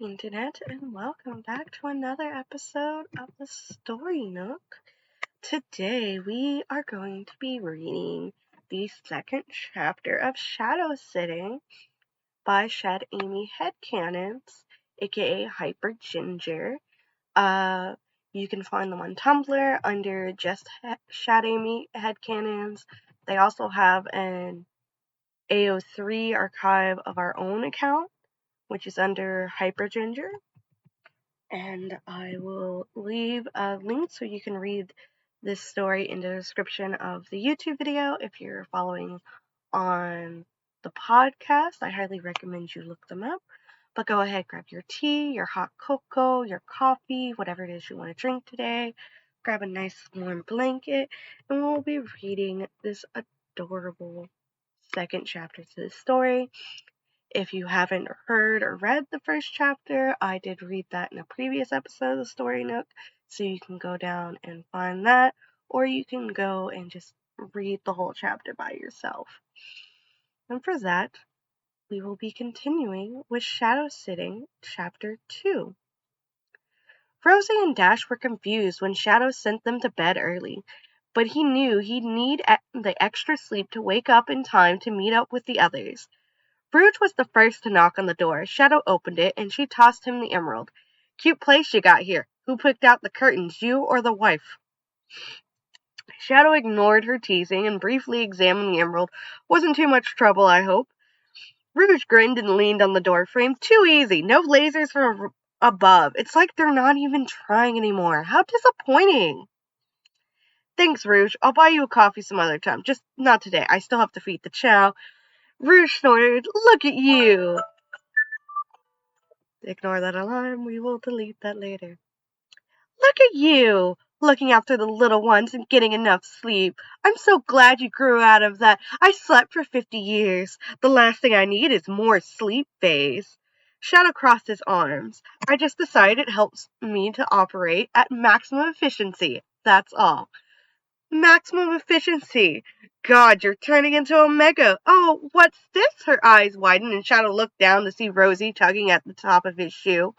Internet, and welcome back to another episode of the Story Nook. Today we are going to be reading the second chapter of Shadow Sitting by Shed Amy Headcanons, aka Hyper Ginger. You can find them on Tumblr under just Shed Amy Headcanons. They also have an AO3 archive of our own account, which is under Hyper Ginger. And I will leave a link so you can read this story in the description of the YouTube video. If you're following on the podcast, I highly recommend you look them up. But go ahead, grab your tea, your hot cocoa, your coffee, whatever it is you want to drink today. Grab a nice warm blanket, and we'll be reading this adorable second chapter to the story. If you haven't heard or read the first chapter, I did read that in a previous episode of the Story Nook, so you can go down and find that, or you can go and just read the whole chapter by yourself. And for that, we will be continuing with Shadow Sitting, Chapter 2. Rosie and Dash were confused when Shadow sent them to bed early, but he knew he'd need the extra sleep to wake up in time to meet up with the others. Rouge was the first to knock on the door. Shadow opened it, and she tossed him the emerald. "Cute place you got here. Who picked out the curtains, you or the wife?" Shadow ignored her teasing and briefly examined the emerald. "Wasn't too much trouble, I hope." Rouge grinned and leaned on the door frame. "Too easy. No lasers from above. It's like they're not even trying anymore. How disappointing." "Thanks, Rouge. I'll buy you a coffee some other time. Just not today. I still have to feed the chow." Rouge snorted. "Look at you." Ignore that alarm. We will delete that later. "Look at you, looking after the little ones and getting enough sleep. I'm so glad you grew out of that 'I slept for 50 years. The last thing I need is more sleep' phase." Shadow crossed his arms. "I just decided it helps me to operate at maximum efficiency. That's all." "Maximum efficiency. God, you're turning into Omega. Oh, what's this?" Her eyes widened and Shadow looked down to see Rosie tugging at the top of his shoe,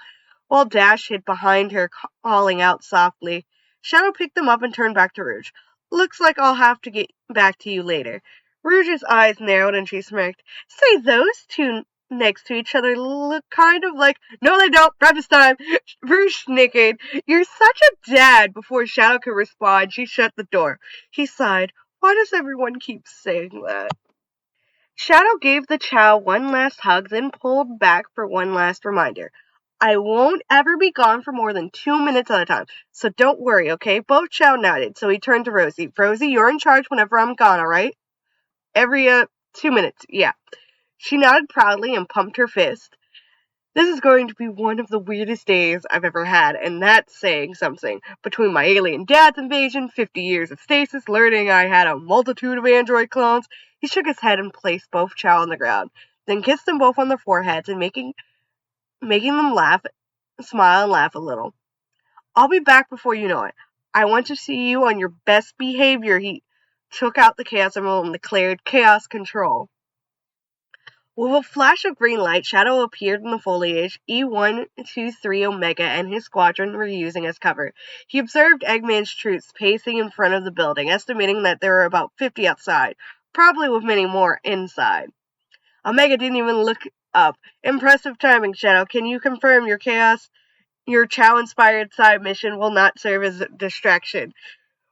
while Dash hid behind her, calling out softly. Shadow picked them up and turned back to Rouge. "Looks like I'll have to get back to you later." Rouge's eyes narrowed and she smirked. "Say, those two next to each other look kind of like—" "No, they don't. Breakfast time." Rouge snickered. "You're such a dad." Before Shadow could respond, she shut the door. He sighed. "Why does everyone keep saying that?" Shadow gave the Chow one last hug, then pulled back for one last reminder. "I won't ever be gone for more than 2 minutes at a time, so don't worry, okay?" Both Chow nodded, so he turned to Rosie. "Rosie, you're in charge whenever I'm gone, alright?" "Every, 2 minutes, yeah." She nodded proudly and pumped her fist. "This is going to be one of the weirdest days I've ever had, and that's saying something. Between my alien dad's invasion, 50 years of stasis, learning I had a multitude of android clones." He shook his head and placed both Chow on the ground, then kissed them both on their foreheads and making them smile and laugh a little. "I'll be back before you know it. I want to see you on your best behavior." He took out the Chaos Emerald and declared Chaos Control. With a flash of green light, Shadow appeared in the foliage E123 Omega and his squadron were using as cover. He observed Eggman's troops pacing in front of the building, estimating that there were about 50 outside, probably with many more inside. Omega didn't even look up. "Impressive timing, Shadow. Can you confirm your Chow-inspired side mission will not serve as a distraction?"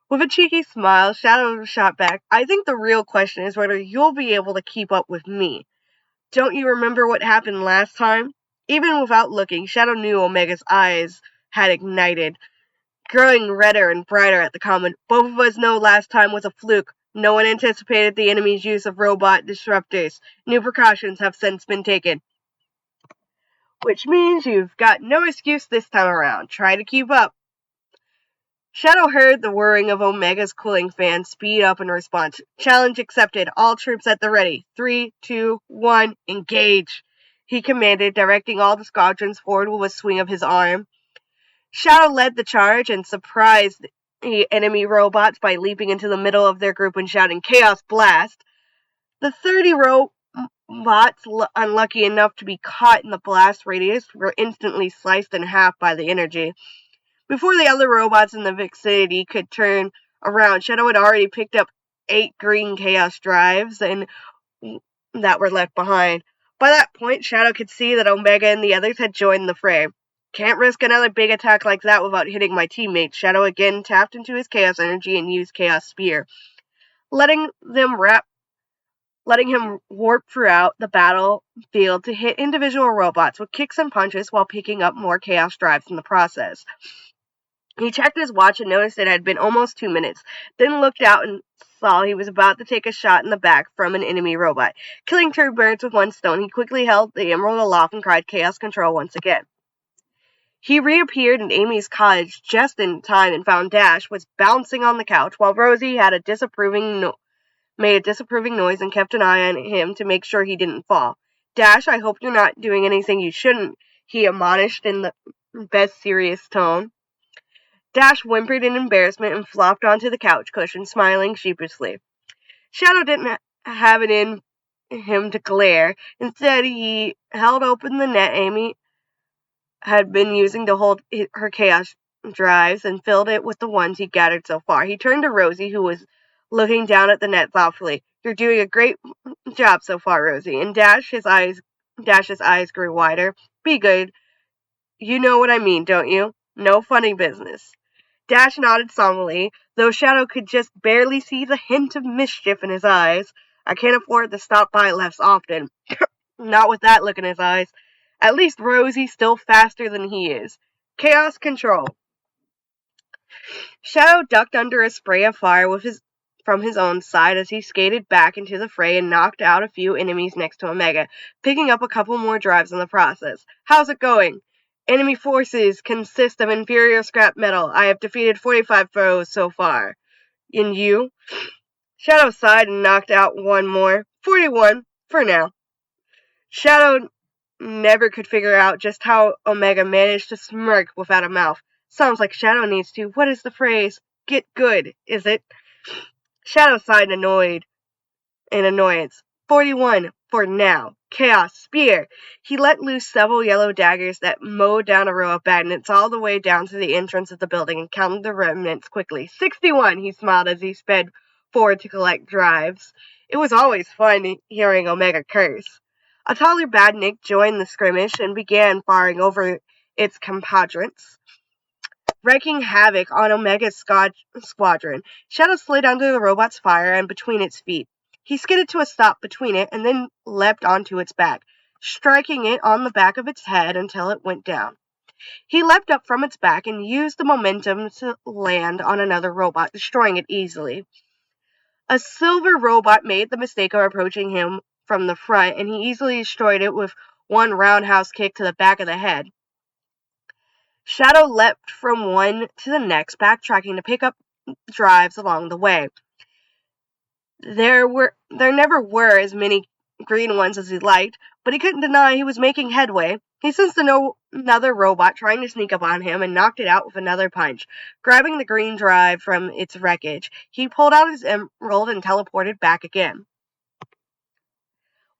With a cheeky smile, Shadow shot back. "I think the real question is whether you'll be able to keep up with me. Don't you remember what happened last time?" Even without looking, Shadow knew Omega's eyes had ignited, growing redder and brighter at the comment. "Both of us know last time was a fluke. No one anticipated the enemy's use of robot disruptors. New precautions have since been taken." "Which means you've got no excuse this time around. Try to keep up." Shadow heard the whirring of Omega's cooling fan speed up in response. "Challenge accepted. All troops at the ready. 3, 2, 1, engage," he commanded, directing all the squadrons forward with a swing of his arm. Shadow led the charge and surprised the enemy robots by leaping into the middle of their group and shouting, "Chaos Blast!" The 30 robots unlucky enough to be caught in the blast radius were instantly sliced in half by the energy. Before the other robots in the vicinity could turn around, Shadow had already picked up 8 green chaos drives and that were left behind. By that point, Shadow could see that Omega and the others had joined the fray. Can't risk another big attack like that without hitting my teammates. Shadow again tapped into his chaos energy and used Chaos Spear, letting him warp throughout the battlefield to hit individual robots with kicks and punches while picking up more chaos drives in the process. He checked his watch and noticed it had been almost 2 minutes, then looked out and saw he was about to take a shot in the back from an enemy robot. Killing 2 birds with 1 stone, he quickly held the emerald aloft and cried Chaos Control once again. He reappeared in Amy's cottage just in time and found Dash was bouncing on the couch while Rosie had made a disapproving noise and kept an eye on him to make sure he didn't fall. Dash, I hope you're not doing anything you shouldn't, he admonished in the best serious tone. Dash whimpered in embarrassment and flopped onto the couch cushion, smiling sheepishly. Shadow didn't have it in him to glare. Instead, he held open the net Amy had been using to hold her chaos drives and filled it with the ones he'd gathered so far. He turned to Rosie, who was looking down at the net thoughtfully. You're doing a great job so far, Rosie. And Dash's eyes grew wider. Be good. You know what I mean, don't you? No funny business. Dash nodded solemnly, though Shadow could just barely see the hint of mischief in his eyes. I can't afford to stop by less often. Not with that look in his eyes. At least Rosie's still faster than he is. Chaos Control. Shadow ducked under a spray of fire from his own side as he skated back into the fray and knocked out a few enemies next to Omega, picking up a couple more drives in the process. How's it going? Enemy forces consist of inferior scrap metal. I have defeated 45 foes so far. And you? Shadow sighed and knocked out one more. 41, for now. Shadow never could figure out just how Omega managed to smirk without a mouth. Sounds like Shadow needs to. What is the phrase? Get good, is it? Shadow sighed in annoyance. 41, for now. Chaos Spear. He let loose several yellow daggers that mowed down a row of bandits all the way down to the entrance of the building and counted the remnants quickly. 61, he smiled as he sped forward to collect drives. It was always fun hearing Omega curse. A taller badnik joined the skirmish and began firing over its compadres, wreaking havoc on Omega's squadron. Shadow slid under the robot's fire and between its feet. He skidded to a stop between it and then leapt onto its back, striking it on the back of its head until it went down. He leapt up from its back and used the momentum to land on another robot, destroying it easily. A silver robot made the mistake of approaching him from the front, and he easily destroyed it with one roundhouse kick to the back of the head. Shadow leapt from one to the next, backtracking to pick up drives along the way. There never were as many green ones as he liked, but he couldn't deny he was making headway. He sensed another robot trying to sneak up on him and knocked it out with another punch. Grabbing the green drive from its wreckage, he pulled out his emerald and teleported back again.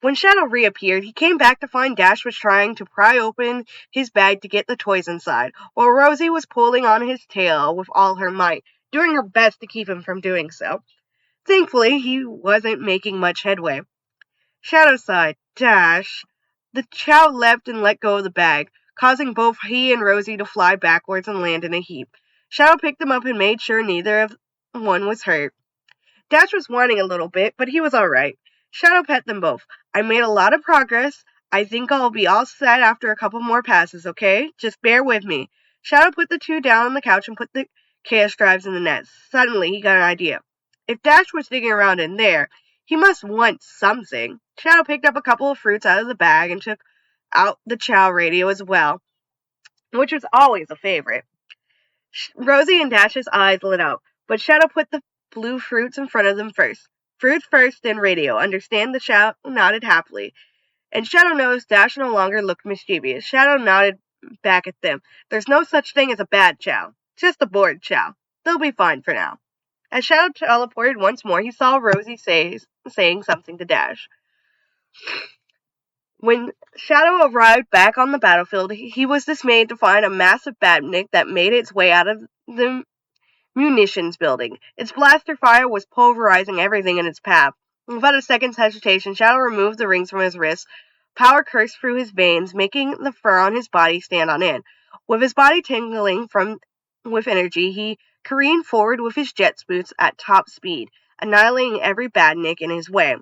When Shadow reappeared, he came back to find Dash was trying to pry open his bag to get the toys inside, while Rosie was pulling on his tail with all her might, doing her best to keep him from doing so. Thankfully, he wasn't making much headway. Shadow sighed. Dash. The Chow leapt and let go of the bag, causing both he and Rosie to fly backwards and land in a heap. Shadow picked them up and made sure neither of one was hurt. Dash was whining a little bit, but he was all right. Shadow pet them both. I made a lot of progress. I think I'll be all set after a couple more passes, okay? Just bear with me. Shadow put the 2 down on the couch and put the chaos drives in the nets. Suddenly, he got an idea. If Dash was digging around in there, he must want something. Shadow picked up a couple of fruits out of the bag and took out the Chow radio as well, which was always a favorite. Rosie and Dash's eyes lit up, but Shadow put the blue fruits in front of them first. Fruits first, then radio. Understand? The Chow nodded happily. And Shadow noticed Dash no longer looked mischievous. Shadow nodded back at them. There's no such thing as a bad Chow. Just a bored Chow. They'll be fine for now. As Shadow teleported once more, he saw Rosie saying something to Dash. When Shadow arrived back on the battlefield, he was dismayed to find a massive badnik that made its way out of the munitions building. Its blaster fire was pulverizing everything in its path. Without a second's hesitation, Shadow removed the rings from his wrists. Power coursed through his veins, making the fur on his body stand on end. With his body tingling with energy, he careened forward with his jet boots at top speed, annihilating every badnik in his way.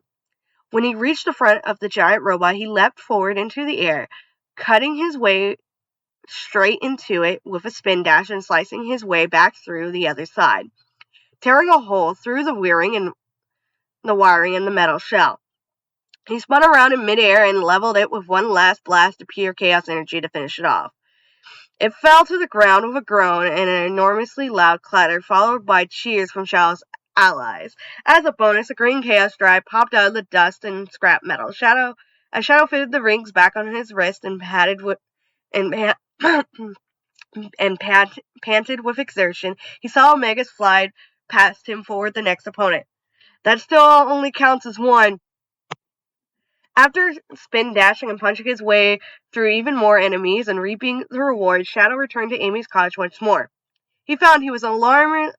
When he reached the front of the giant robot, he leapt forward into the air, cutting his way straight into it with a spin dash and slicing his way back through the other side, tearing a hole through the wiring and the metal shell. He spun around in midair and leveled it with one last blast of pure chaos energy to finish it off. It fell to the ground with a groan and an enormously loud clatter, followed by cheers from Shadow's allies. As a bonus, a green chaos drive popped out of the dust and scrap metal. Shadow fitted the rings back on his wrist and panted with exertion. He saw Omega slide past him toward the next opponent. That still only counts as one. After spin dashing and punching his way through even more enemies and reaping the reward, Shadow returned to Amy's cottage once more. He found he was alarmingly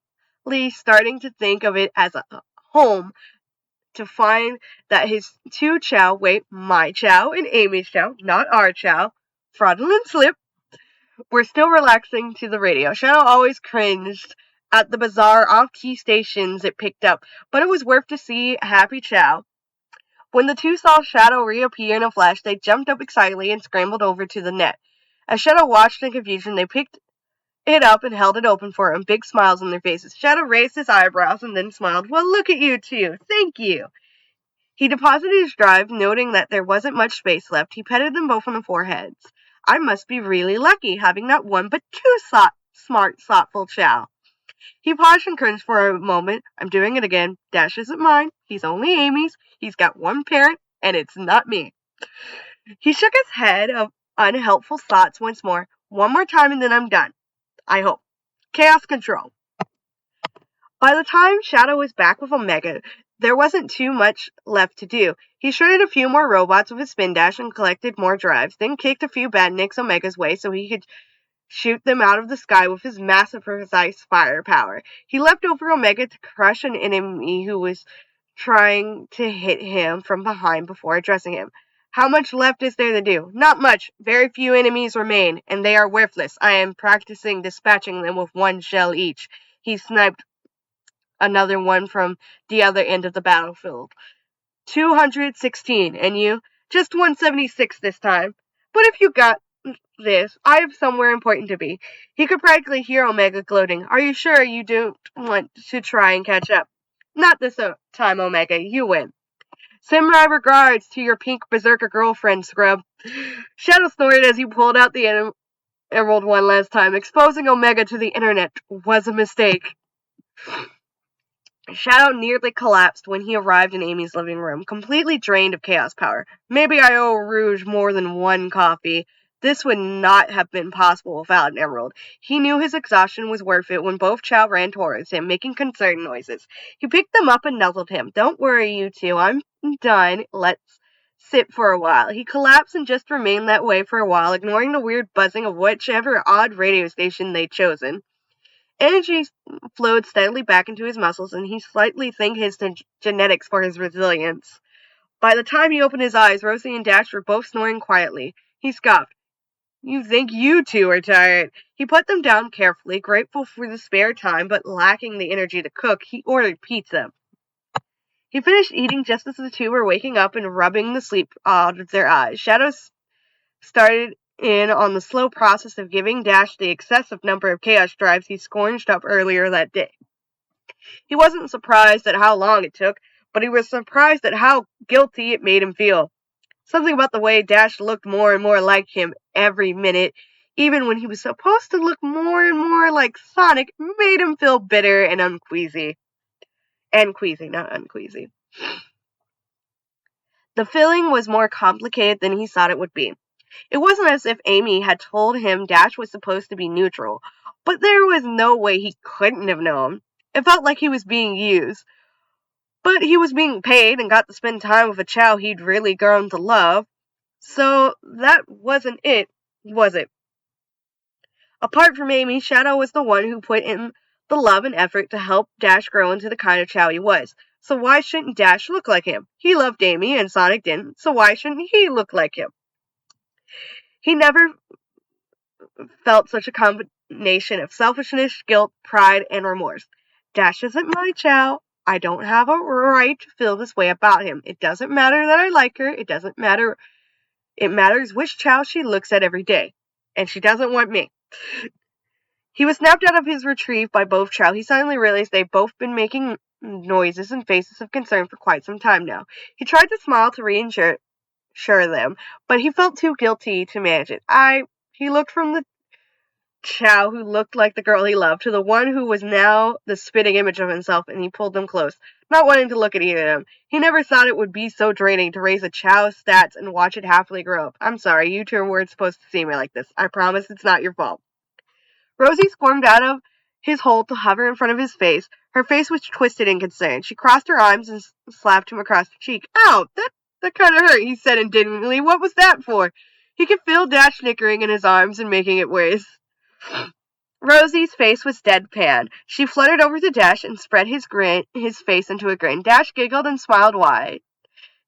starting to think of it as a home, to find that his two Chow, my Chow and Amy's Chow, not our Chow, fraudulent slip, were still relaxing to the radio. Shadow always cringed at the bizarre off-key stations it picked up, but it was worth to see happy Chow. When the two saw Shadow reappear in a flash, they jumped up excitedly and scrambled over to the net. As Shadow watched in confusion, they picked it up and held it open for him, big smiles on their faces. Shadow raised his eyebrows and then smiled. Well, look at you two. Thank you. He deposited his drive, noting that there wasn't much space left. He petted them both on the foreheads. I must be really lucky, having not one but two smart, thoughtful Chow. He paused and cringed for a moment. I'm doing it again. Dash isn't mine. He's only Amy's. He's got one parent, and it's not me. He shook his head of unhelpful thoughts once more. One more time and then I'm done. I hope. Chaos control. By the time Shadow was back with Omega, there wasn't too much left to do. He shredded a few more robots with his spin dash and collected more drives, then kicked a few badniks Omega's way so he could shoot them out of the sky with his massive precise firepower. He leapt over Omega to crush an enemy who was trying to hit him from behind before addressing him. How much left is there to do? Not much. Very few enemies remain, and they are worthless. I am practicing dispatching them with one shell each. He sniped another one from the other end of the battlefield. 216, and you? Just 176 this time. But if you got this, I have somewhere important to be. He could practically hear Omega gloating. Are you sure you don't want to try and catch up? Not this time, Omega. You win. Send my regards to your pink berserker girlfriend, scrub. Shadow snorted as he pulled out the emerald one last time. Exposing Omega to the internet was a mistake. Shadow nearly collapsed when he arrived in Amy's living room, completely drained of chaos power. Maybe I owe Rouge more than one coffee. This would not have been possible without an emerald. He knew his exhaustion was worth it when both Chow ran towards him, making concerned noises. He picked them up and nuzzled him. Don't worry, you two. I'm done. Let's sit for a while. He collapsed and just remained that way for a while, ignoring the weird buzzing of whichever odd radio station they'd chosen. Energy flowed steadily back into his muscles, and he slightly thanked his genetics for his resilience. By the time he opened his eyes, Rosie and Dash were both snoring quietly. He scoffed. You think you two are tired? He put them down carefully, grateful for the spare time, but lacking the energy to cook. He ordered pizza. He finished eating just as the two were waking up and rubbing the sleep out of their eyes. Shadows started in on the slow process of giving Dash the excessive number of chaos drives he scrounged up earlier that day. He wasn't surprised at how long it took, but he was surprised at how guilty it made him feel. Something about the way Dash looked more and more like him every minute, even when he was supposed to look more and more like Sonic, made him feel bitter and unqueasy. And queasy, not unqueasy. The feeling was more complicated than he thought it would be. It wasn't as if Amy had told him Dash was supposed to be neutral, but there was no way he couldn't have known. It felt like he was being used. But he was being paid and got to spend time with a Chow he'd really grown to love. So that wasn't it, was it? Apart from Amy, Shadow was the one who put in the love and effort to help Dash grow into the kind of Chow he was. So why shouldn't Dash look like him? He loved Amy and Sonic didn't, so why shouldn't he look like him? He never felt such a combination of selfishness, guilt, pride, and remorse. Dash isn't my Chow. I don't have a right to feel this way about him. It doesn't matter that I like her. It doesn't matter. It matters which Chow she looks at every day. And she doesn't want me. He was snapped out of his retrieve by both Chow. He suddenly realized they'd both been making noises and faces of concern for quite some time now. He tried to smile to reassure them, but he felt too guilty to manage it. He looked from the Chow who looked like the girl he loved to the one who was now the spitting image of himself, and he pulled them close, not wanting to look at either of them. He never thought it would be so draining to raise a Chow's stats and watch it happily grow up. I'm sorry, you two weren't supposed to see me like this. I promise it's not your fault. Rosie squirmed out of his hole to hover in front of his face. Her face was twisted in concern. She crossed her arms and slapped him across the cheek. Ow! That kind of hurt, he said indignantly. What was that for? He could feel Dash snickering in his arms and making it worse. Rosie's face was deadpan. She fluttered over to Dash and spread his face into a grin. Dash giggled and smiled wide.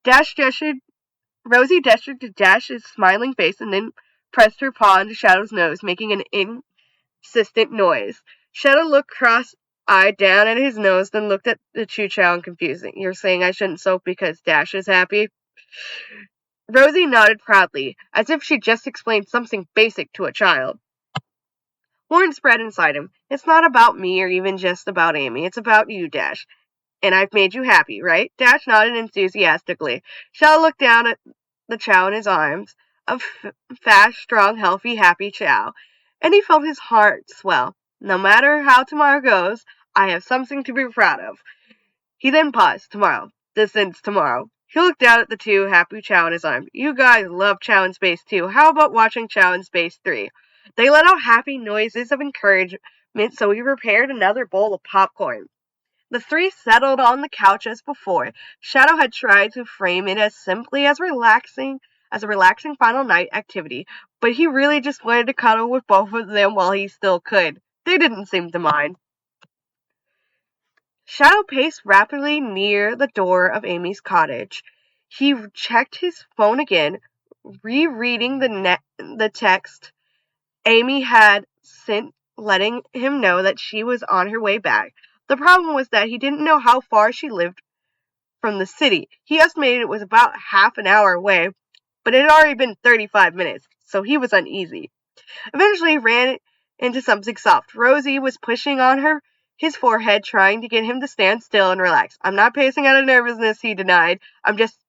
Rosie gestured to Dash's smiling face and then pressed her paw into Shadow's nose, making an insistent noise. Shadow looked cross-eyed down at his nose, then looked at the Ch2 in confusion. You're saying I shouldn't soap because Dash is happy? Rosie nodded proudly, as if she'd just explained something basic to a child. Warren spread inside him. It's not about me or even just about Amy. It's about you, Dash. And I've made you happy, right? Dash nodded enthusiastically. Shadow looked down at the Chow in his arms. A fast, strong, healthy, happy Chow. And he felt his heart swell. No matter how tomorrow goes, I have something to be proud of. He then paused. Tomorrow. This ends tomorrow. He looked down at the two happy Chow in his arms. You guys love Chow in Space 2. How about watching Chow in Space 3? They let out happy noises of encouragement, so he prepared another bowl of popcorn. The three settled on the couch as before. Shadow had tried to frame it as simply as a relaxing final night activity, but he really just wanted to cuddle with both of them while he still could. They didn't seem to mind. Shadow paced rapidly near the door of Amy's cottage. He checked his phone again, rereading the text Amy had sent letting him know that she was on her way back. The problem was that he didn't know how far she lived from the city. He estimated it was about half an hour away, but it had already been 35 minutes, so he was uneasy. Eventually he ran into something soft. Rosie was pushing on his forehead, trying to get him to stand still and relax. I'm not pacing out of nervousness, he denied. I'm just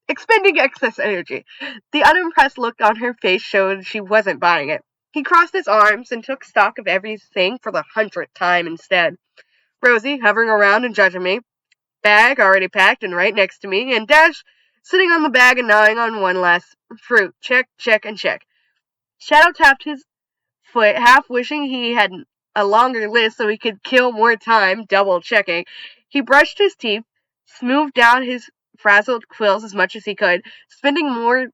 expending excess energy. The unimpressed look on her face showed she wasn't buying it. He crossed his arms and took stock of everything for the 100th time instead. Rosie, hovering around and judging me. Bag already packed and right next to me, and Dash sitting on the bag and gnawing on one last fruit. Check, check, and check. Shadow tapped his foot, half wishing he had a longer list so he could kill more time double checking. He brushed his teeth, smoothed down his frazzled quills as much as he could, spending more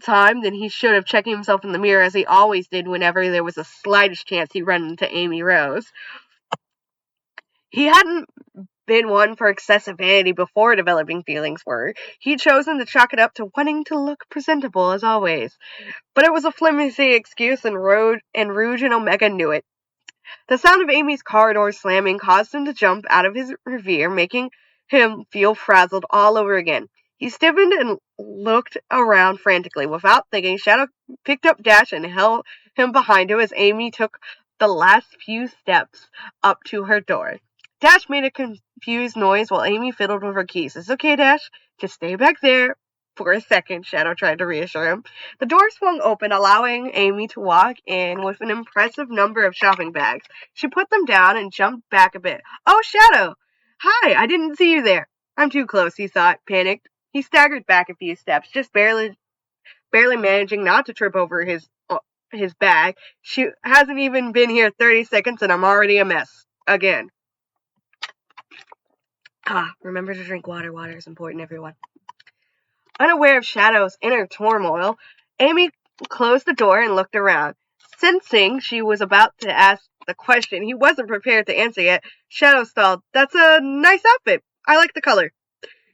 time than he should have checking himself in the mirror as he always did whenever there was the slightest chance he'd run into Amy Rose. He hadn't been one for excessive vanity before developing feelings for her. He'd chosen to chalk it up to wanting to look presentable as always. But it was a flimsy excuse, and Rouge and Omega knew it. The sound of Amy's car door slamming caused him to jump out of his reverie, making him feel frazzled all over again. He stiffened and looked around frantically. Without thinking, Shadow picked up Dash and held him behind him as Amy took the last few steps up to her door. Dash made a confused noise while Amy fiddled with her keys. It's okay, Dash. Just stay back there. For a second, Shadow tried to reassure him. The door swung open, allowing Amy to walk in with an impressive number of shopping bags. She put them down and jumped back a bit. Oh, Shadow! Hi, I didn't see you there. I'm too close, he thought, panicked. He staggered back a few steps, just barely managing not to trip over his bag. She hasn't even been here 30 seconds and I'm already a mess. Again. Remember to drink water. Water is important, everyone. Unaware of Shadow's inner turmoil, Amy closed the door and looked around. Sensing she was about to ask the question he wasn't prepared to answer yet, Shadow stalled. That's a nice outfit. I like the color.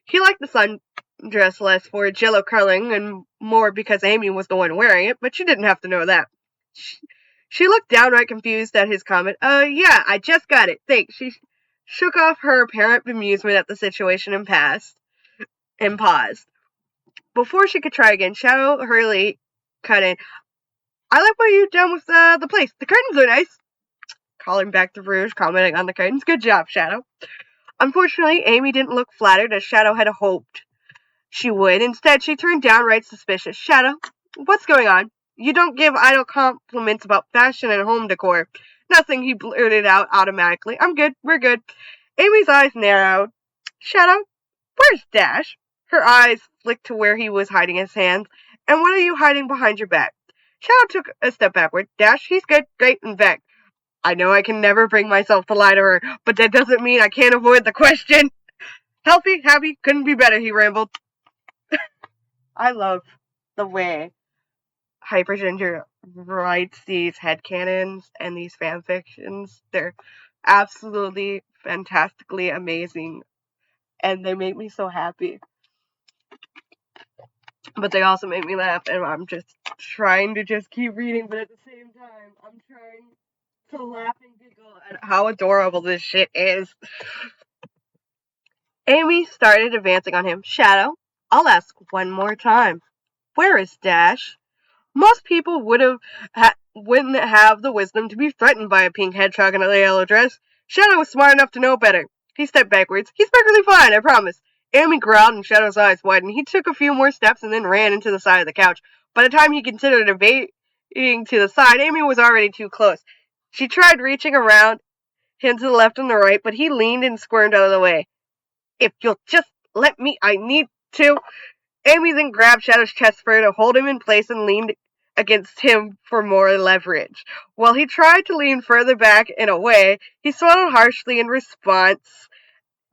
He liked the sundress less for its yellow coloring and more because Amy was the one wearing it, but she didn't have to know that. She looked downright confused at his comment. Yeah, I just got it. Thanks. She shook off her apparent bemusement at the situation and paused. Before she could try again, Shadow hurriedly cut in. I like what you've done with the place. The curtains are nice. Calling back to Rouge, commenting on the curtains. Good job, Shadow. Unfortunately, Amy didn't look flattered as Shadow had hoped she would. Instead, she turned downright suspicious. Shadow, what's going on? You don't give idle compliments about fashion and home decor. Nothing, he blurted out automatically. I'm good. We're good. Amy's eyes narrowed. Shadow, where's Dash? Her eyes flicked to where he was hiding his hands. And what are you hiding behind your back? Shadow took a step backward. Dash, he's good, great, in fact. I know I can never bring myself to lie to her, but that doesn't mean I can't avoid the question. Healthy, happy, couldn't be better, he rambled. I love the way Hyperginger writes these headcanons and these fanfictions. They're absolutely fantastically amazing, and they make me so happy. But they also make me laugh, and I'm just trying to just keep reading, but at the same time, I'm trying to laugh and giggle at how adorable this shit is. Amy started advancing on him. Shadow, I'll ask one more time. Where is Dash? Most people wouldn't have the wisdom to be threatened by a pink hedgehog in a yellow dress. Shadow was smart enough to know better. He stepped backwards. He's perfectly fine, I promise. Amy growled and Shadow's eyes widened. He took a few more steps and then ran into the side of the couch. By the time he considered evading to the side, Amy was already too close. She tried reaching around him to the left and the right, but he leaned and squirmed out of the way. If you'll just let me, I need to. Amy then grabbed Shadow's chest fur to hold him in place and leaned against him for more leverage. While he tried to lean further back and away, he swallowed harshly in response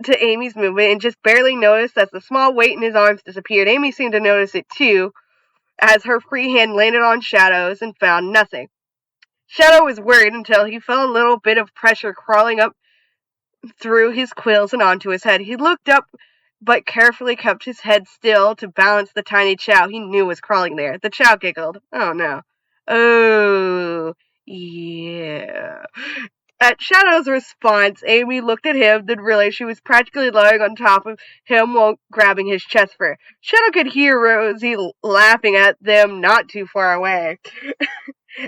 to Amy's movement and just barely noticed as the small weight in his arms disappeared. Amy seemed to notice it too, as her free hand landed on Shadow's and found nothing. Shadow was worried until he felt a little bit of pressure crawling up through his quills and onto his head. He looked up but carefully kept his head still to balance the tiny Chow he knew was crawling there. The Chow giggled. Oh no. Oh, yeah. At Shadow's response, Amy looked at him, then realized she was practically lying on top of him while grabbing his chest fur. Shadow could hear Rosie laughing at them not too far away.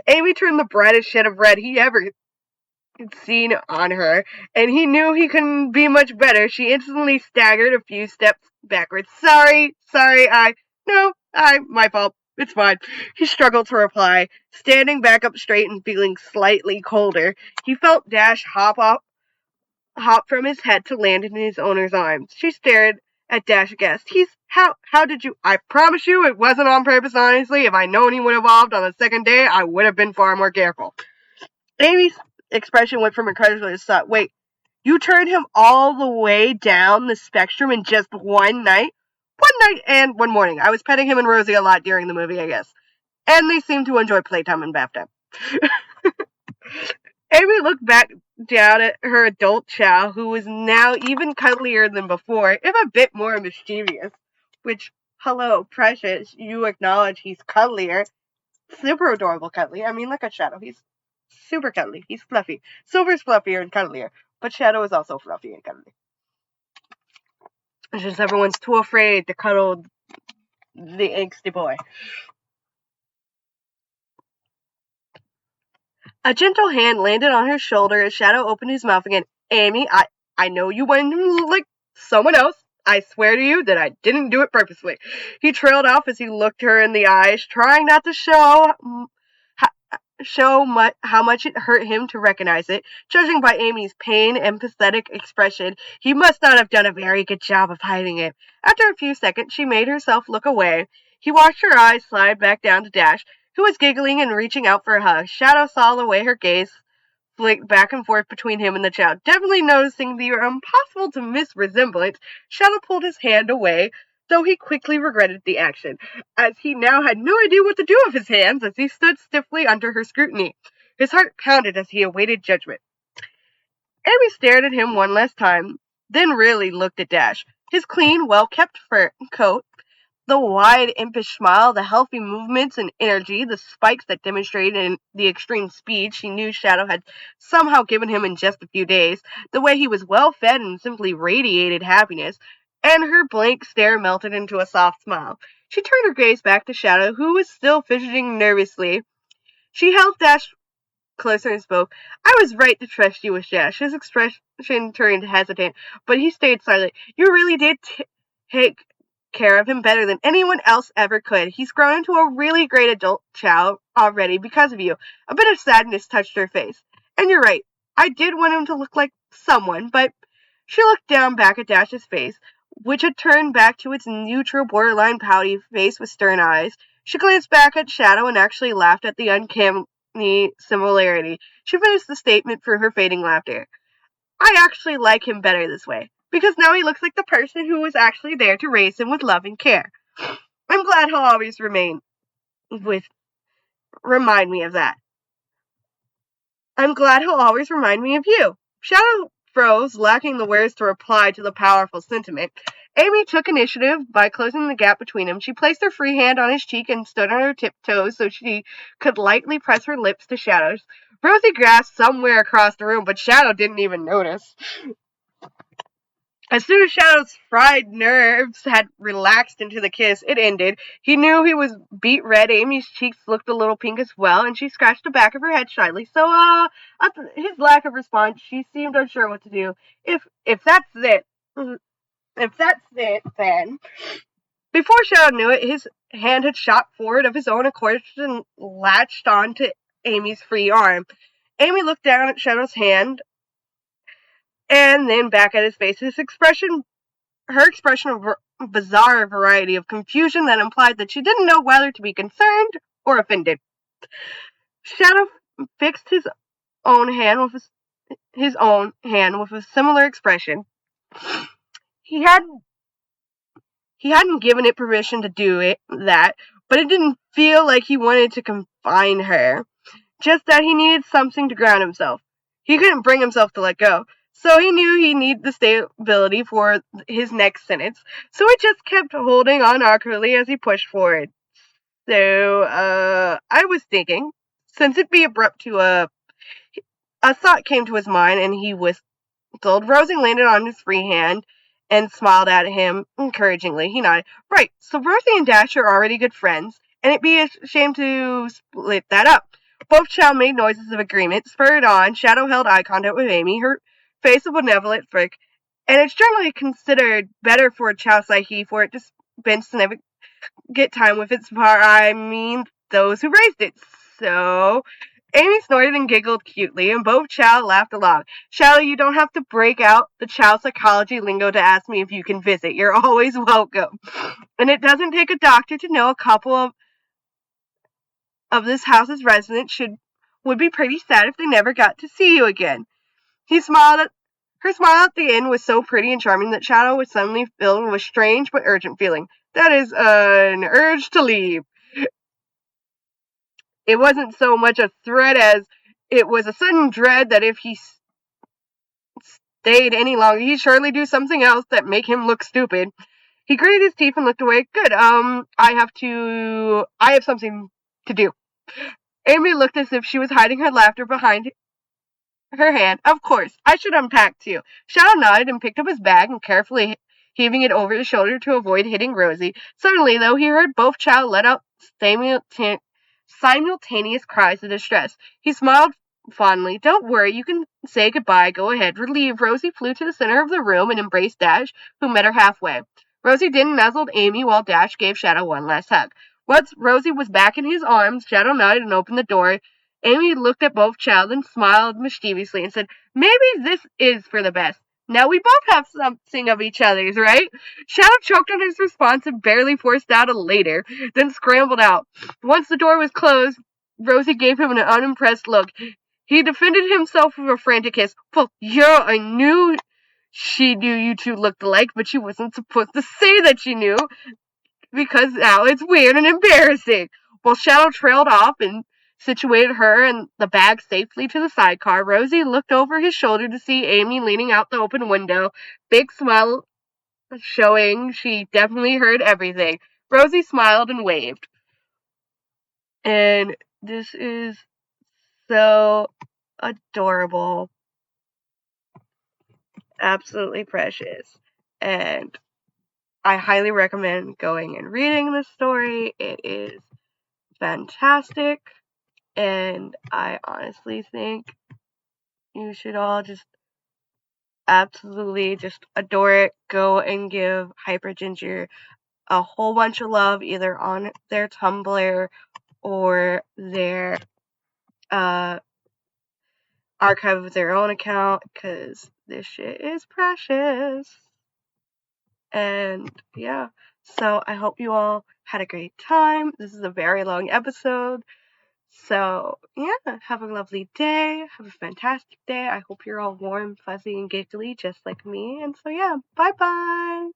Amy turned the brightest shade of red he ever seen on her, and he knew he couldn't be much better. She instantly staggered a few steps backwards. Sorry, my fault. It's fine. He struggled to reply, standing back up straight and feeling slightly colder. He felt Dash hop from his head to land in his owner's arms. She stared at Dash aghast. How did you? I promise you it wasn't on purpose, honestly. If I'd known he would evolve on the second day, I would have been far more careful. Amy's expression went from incredulous to wait, you turned him all the way down the spectrum in just one night? One night and one morning. I was petting him and Rosie a lot during the movie, I guess. And they seemed to enjoy playtime and bath time. Amy looked back down at her adult Chow, who was now even cuddlier than before, if a bit more mischievous. Which, hello, precious, you acknowledge he's cuddlier. Super adorable cuddly. I mean, look at Shadow. He's super cuddly. He's fluffy. Silver's fluffier and cuddlier, but Shadow is also fluffy and cuddly. It's just everyone's too afraid to cuddle the angsty boy. A gentle hand landed on her shoulder as Shadow opened his mouth again. Amy, I know you went like someone else. I swear to you that I didn't do it purposely. He trailed off as he looked her in the eyes, trying not to show how much it hurt him to recognize it. Judging by Amy's pain and pathetic expression, he must not have done a very good job of hiding it. After a few seconds, she made herself look away. He watched her eyes slide back down to Dash, who was giggling and reaching out for a hug. Shadow saw the way her gaze flicked back and forth between him and the child. Definitely noticing the impossible to miss resemblance, Shadow pulled his hand away though he quickly regretted the action, as he now had no idea what to do with his hands as he stood stiffly under her scrutiny. His heart pounded as he awaited judgment. Amy stared at him one last time, then really looked at Dash. His clean, well-kept fur coat, the wide, impish smile, the healthy movements and energy, the spikes that demonstrated the extreme speed she knew Shadow had somehow given him in just a few days, the way he was well-fed and simply radiated happiness, and her blank stare melted into a soft smile. She turned her gaze back to Shadow, who was still fidgeting nervously. She held Dash closer and spoke. I was right to trust you with Dash. His expression turned hesitant, but he stayed silent. You really did take care of him better than anyone else ever could. He's grown into a really great adult child already because of you. A bit of sadness touched her face. And you're right. I did want him to look like someone, but she looked down back at Dash's face, which had turned back to its neutral, borderline pouty face with stern eyes. She glanced back at Shadow and actually laughed at the uncanny similarity. She finished the statement through her fading laughter. I actually like him better this way, because now he looks like the person who was actually there to raise him with love and care. I'm glad he'll always remind me of that. I'm glad he'll always remind me of you. Shadow froze, lacking the words to reply to the powerful sentiment. Amy took initiative by closing the gap between them. She placed her free hand on his cheek and stood on her tiptoes so she could lightly press her lips to Shadow's. Rosie grasped somewhere across the room, but Shadow didn't even notice. As soon as Shadow's fried nerves had relaxed into the kiss, it ended. He knew he was beet red. Amy's cheeks looked a little pink as well, and she scratched the back of her head shyly. So, at his lack of response, she seemed unsure what to do. If that's it, then. Before Shadow knew it, his hand had shot forward of his own accord and latched onto Amy's free arm. Amy looked down at Shadow's hand, and then back at his face. Her expression of a bizarre variety of confusion that implied that she didn't know whether to be concerned or offended. Shadow fixed his own hand with a similar expression. He hadn't given it permission to do that, but it didn't feel like he wanted to confine her. Just that he needed something to ground himself. He couldn't bring himself to let go. So he knew he needed the stability for his next sentence. So he just kept holding on awkwardly as he pushed forward. So, I was thinking, since it'd be abrupt to a thought came to his mind and he whistled. Rosie landed on his free hand and smiled at him encouragingly. He nodded. Right, so Rosie and Dash are already good friends, and it'd be a shame to split that up. Both Chow made noises of agreement. Spurred on, Shadow held eye contact with Amy, her face a benevolent frick, and it's generally considered better for a Chow psyche for it to spend significant time with its those who raised it. So, Amy snorted and giggled cutely, and both Chow laughed aloud. Shadow, you don't have to break out the Chow psychology lingo to ask me if you can visit. You're always welcome. And it doesn't take a doctor to know a couple of this house's residents would be pretty sad if they never got to see you again. Her smile at the end was so pretty and charming that Shadow was suddenly filled with a strange but urgent feeling. That is an urge to leave. It wasn't so much a threat as it was a sudden dread that if he stayed any longer, he'd surely do something else that make him look stupid. He gritted his teeth and looked away. Good, I have something to do. Amy looked as if she was hiding her laughter behind her hand. Of course, I should unpack too. Shadow nodded and picked up his bag and carefully heaving it over his shoulder to avoid hitting Rosie. Suddenly, though, he heard both Chow let out simultaneous cries of distress. He smiled fondly. Don't worry, you can say goodbye. Go ahead. Relieved, Rosie flew to the center of the room and embraced Dash, who met her halfway. Rosie then nuzzled Amy while Dash gave Shadow one last hug. Once Rosie was back in his arms, Shadow nodded and opened the door. Amy looked at both Chow, then smiled mischievously and said, Maybe this is for the best. Now we both have something of each other's, right? Shadow choked on his response and barely forced out a later, then scrambled out. Once the door was closed, Rosie gave him an unimpressed look. He defended himself with a frantic kiss. Well, yeah, I knew She knew you two looked alike, but she wasn't supposed to say that she knew, because now it's weird and embarrassing. While Shadow trailed off and situated her and the bag safely to the sidecar, Rosie looked over his shoulder to see Amy leaning out the open window, big smile showing she definitely heard everything. Rosie smiled and waved. And this is so adorable. Absolutely precious. And I highly recommend going and reading this story. It is fantastic. And I honestly think you should all just absolutely just adore it. Go and give Hyper Ginger a whole bunch of love, either on their Tumblr or their archive of their own account, because this shit is precious. And yeah, so I hope you all had a great time. This is a very long episode. So yeah, have a lovely day. Have a fantastic day. I hope you're all warm, fuzzy, and giggly just like me. And so yeah, bye bye.